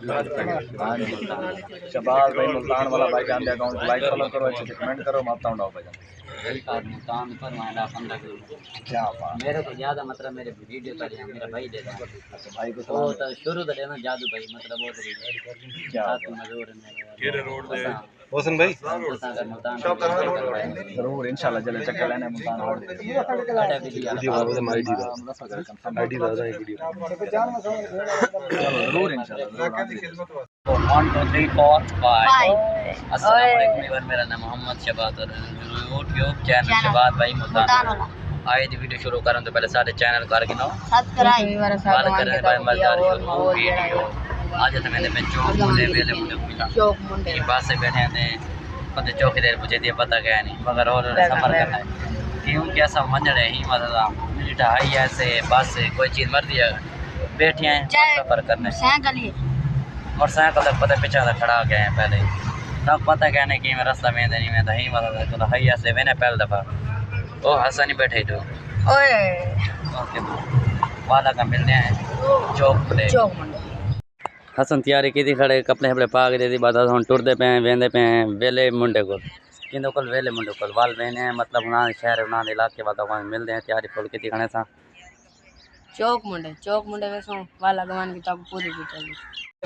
हाँ जी शबाज भाई मुल्तान वाला भाई जान दे अकाउंट को लाइक फॉलो करो अच्छे से कमेंट करो मापता हूँ भाई जान मुल्तान पर मायला 15 किलो क्या बात मेरे को ज्यादा मतलब मेरे वीडियो पर मेरा भाई दे रहा है भाई को वो तो शुरू तो देना जादू भाई मतलब वो क्या मजदूर है होसन भाई मुल्तान जरूर इंशाल्लाह जल्द चक्कर लेने मुल्तान और आईडी दादा एक वीडियो जरूर इंशाल्लाह 1 2 3 4 5 अस्सलाम वालेकुम मेरा नाम मोहम्मद शबात और यूट्यूब चैनल शबात भाई मुल्तान आए दी वीडियो शुरू करने तो पहले सारे चैनल कर गिनो सब्सक्राइब करें भाई मजेदार वीडियो आज तो मैंने चौक मुंडे वेले मुंडे मिला चौक मुंडे पास से बैठे हैं पता चौकी देर मुझे दिया पता गया नहीं मगर और सफर करना है क्यों कैसा मंजर है ही मतलब मिठा है ऐसे बस से कोई चीज मर दिया बैठे हैं सफर करने और साइकिल तक पता पीछे खड़ा गए हैं पहले तब पता क्या नहीं कि मैं रास्ता में नहीं मैं ही मतलब तो है ऐसे मैंने पहले दफा ओ हंसा नहीं बैठे तो ओके वादा का मिलने हैं चौक मुंडे हसन तैयारी की थी खड़े कपड़े अपने पा के दी बात हम टुरते पे वेंदे पे वेले मुंडे को किंदो कल वेले मुंडे को वाल बहने हैं मतलब उन्होंने शहर उन्होंने इलाके बाद मिलते हैं तैयारी फुल की थी खड़े सा चौक मुंडे वैसो वाला गवान की तब पूरी की चली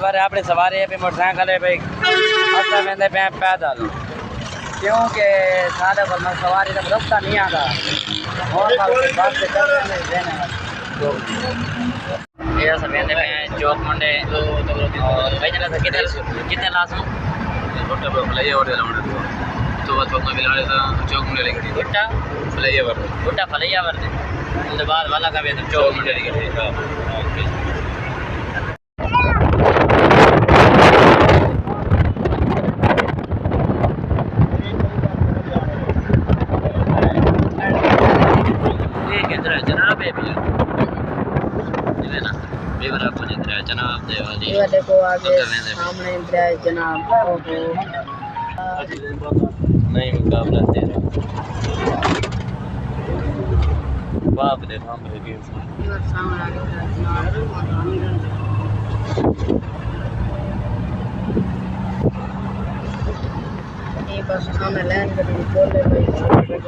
बारे आपने सवारी है पे मोटरसाइकिल है भाई हंसा वेंदे पे पैदल क्योंकि सारे पर मैं सवारी तक रखता नहीं आता और बात से कर देने ये सब वेंदे पे चौक मुंडे और भाई चला था कितने लाश हूं छोटा फ्लाई ओवर वाला मुंडे तो चौक में मिलने था चौक मुंडे लेके गुट्टा फ्लाई ओवर फलैया वर्दे उसके बाद वाला का भी चौक मुंडे लेके जनाब है भैया जनाब देवाली देखो आगे सामने जनाब नहीं मुकाबला तेरा बाप दे हम लगे सामने आगे ये बस सामने लैंड कर बोले भाई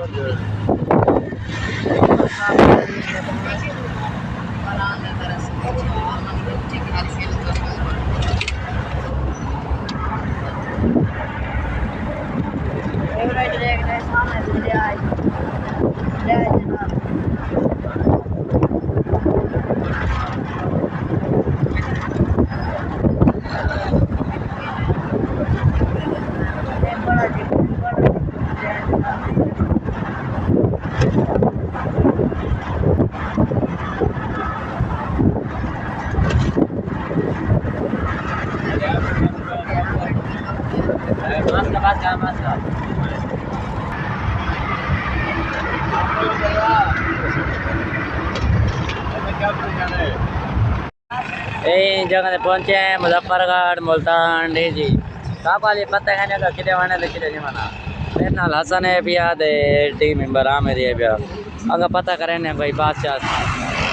जगह पहुंचे हैं मुजफ्फरगढ़ मुल्तान डी जी साहब वाली पता है ना कितने वाने तो कितने नहीं मना मेरे नाल हसन है भी याद है टीम मेंबर आमिर है भी अगर पता करें ना भाई बादशाह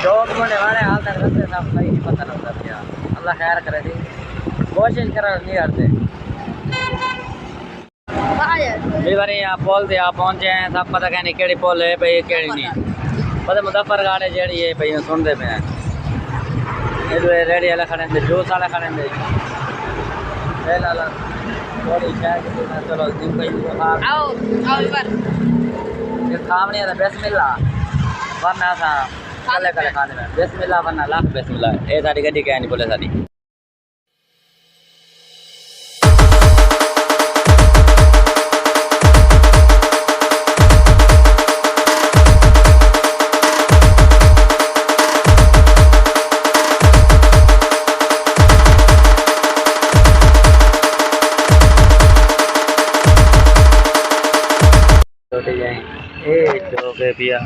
चौक मुंडे वाले हाल तक रस्ते सब सही नहीं पता लगता क्या अल्लाह खैर करे थी कोशिश करो नहीं करते बार यहाँ पोल थे आप पहुंचे हैं सब पता कहनी केड़ी पोल है भाई केड़ी नहीं पता मुजफ्फरगढ़ है जेड़ी है भाई सुनते पे हैं रेडी वाले खड़े थे जूस वाले खड़े थे थोड़ी चाय चलो आओ ये खावनी है बिस्मिल्लाह वरना सा कले कले खाने में बिस्मिल्लाह वरना लाख बिस्मिल्लाह ये सारी गड्डी क्या नहीं बोले सारी चौक है पिया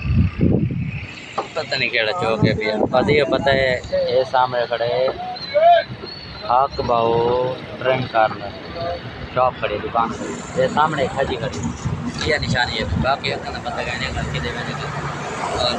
पता नहीं केड़ा चौक है पिया पता ये पता है ये सामने खड़े हाक बाओ ड्रिंक कार्नर शॉप खड़ी दुकान खड़ी ये सामने खजी खड़ी ये निशानी है बाकी पता कहने घर के देने और